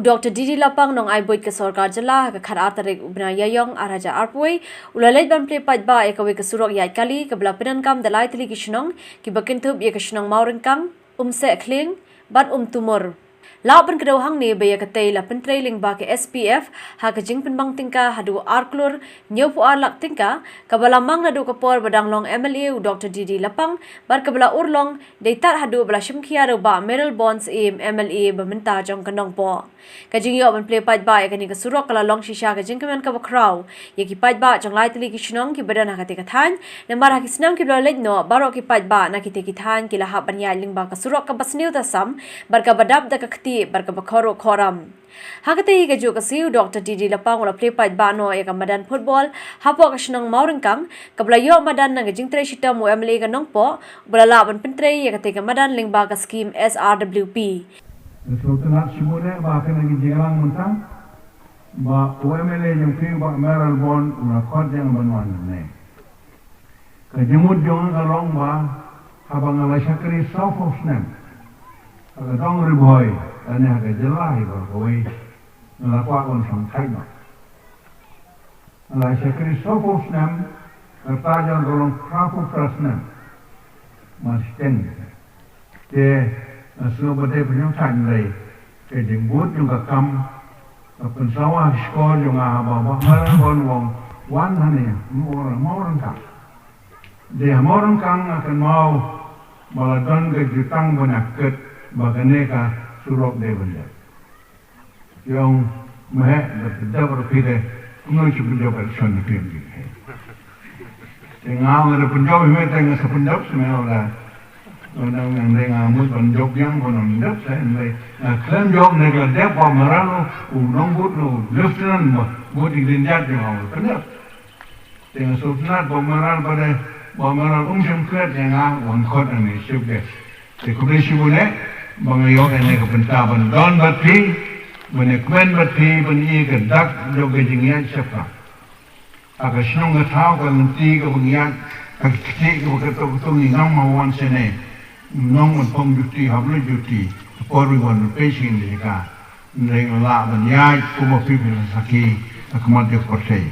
Dr. D.D Lapang Nongaibuit ke sorkar jylla ke khar tarik ubna yayong araja arpui ulalait ban plie Paidbah kawei ke Surok iaid kali ke bela pyndonkam dalai tylli ke Shnong kiba kynthup ke Shnong Mawryngkang Umsehkhlieng bat Umtumur. Lau ban kedau hang ni baya katei la pentrei lingba ke SPF ha ke Jingphohsniew tingka hadu arklur nyau pu lak tingka kabala mang nadu kapor badang long MLA Dr. D.D Lapang bar kabala Urlong deitat hadu bala shimkhia ro ba Meryl Bonds MLA bamenta Jong kanong po. Kajing yo ban plie Paidbah kani ke Surok kala long shisha ke Jingkemen ka bakraw ye ki Paidbah jong lai tylli ki Shnong ki badan ha kate kathan ne mar ha ki snam ki bla leit no baro ki Paidbah na ki te ki than ki la ha ban ya lingba ka Surok ka basniu ta sam bar ka badap da ka barka bakhoro khoram hakati ke jo kasi Dr. D.D Lapang ola plie Paidbah no eka madan football hapo ka Shnong Mawryngkang kabla yo madan nang jingtre shita mo MLA ka nongpo bulala ban pentre eka te ka madan lingba ka scheme SRWP Sultanat Shimune ba kena gijilang mentang ba UMLA yang fi ba Meryl Bond una khod yang banwan ne ka jemut jong ka Rong ba habang ala syakri Jingphohsniew aga dong riboy ane aga jylla ba kawei ngelakwa kon sang thaino ala syakri Jingphohsniew kertajan rolong krafu frasnem masken te Slo bade punya santai, ke jembut juga kam, pensawah skor juga bawa malam wong wan hane Mawryngkang. Dia Mawryngkang akan mau baladon ke jutang banyaket bagane ka Surok de benda. Yang meh berbeda berbeda, menurut berbeda person film. Tengah ada penjauh ini tengah sepenjauh semua orang yang dengan mut penjauh yang konon dap saya mulai klaim jauh negara dap pameran Nongaibuit lieutenant mut dirinjat jauh kenapa? Dengan sultanat pameran pada pameran Umsehkhlieng yang wangkot ini subjek. Sekolah sibule bangayok ini kepentawan don bati, menekmen bati, bani kedak jauh kejingian siapa? Agak Shnong tahu kalau nanti kepengian kecil kebetul ni nang mawan sene. Nong pong duty hablo duty por wan patient ni ka neng la ban yai kuma people saki akmat de portei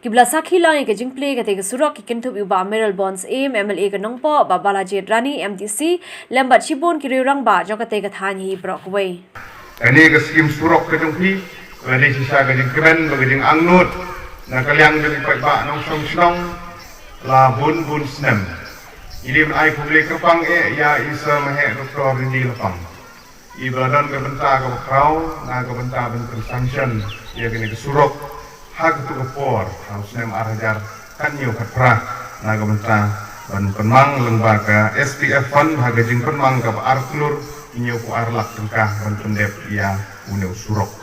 kibla sakhi lai ke jingple ke te Surok ki kynthup ba Meryl Bonds MLA ke nongpo ba balaji rani MTC lembat chibon ki rang ba jokate ke than hi brockway ani ke scheme Surok ke jongpi ani sisa ke jingkren ba jing angnut na kalyang jing Paidbah nong Shnong la bun snem ilim ai publik kepang ya isa mehe Dr. D.D Lapang ibadan ke benta ke bakrau na ke benta bentuk sanction ya kini ke Surok hak tu ke por harus nem arajar kan nyu khatra na ke benta ban penmang lembaga SPF fund hak jing penmang ke arklur nyu ku arlak tengkah ban pendep ya uneu Surok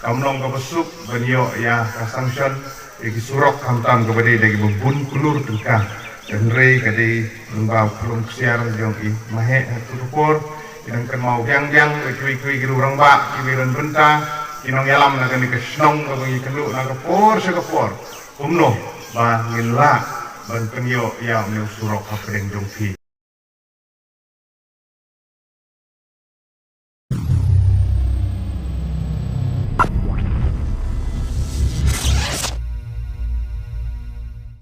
kamnong ke besuk ban yo ya ka sanction iki Surok kamtam ke bade dagi bun kulur tengkah Henry kadi lembau pelung siar jong i mahe tukupor yang kan mau yang kui orang ba kibiran benta kinong yalam na kani ke Shnong ka bangi kelu na kapor sa kapor umno ba ngilla ban kanyo ya Surok ka pedeng jong fi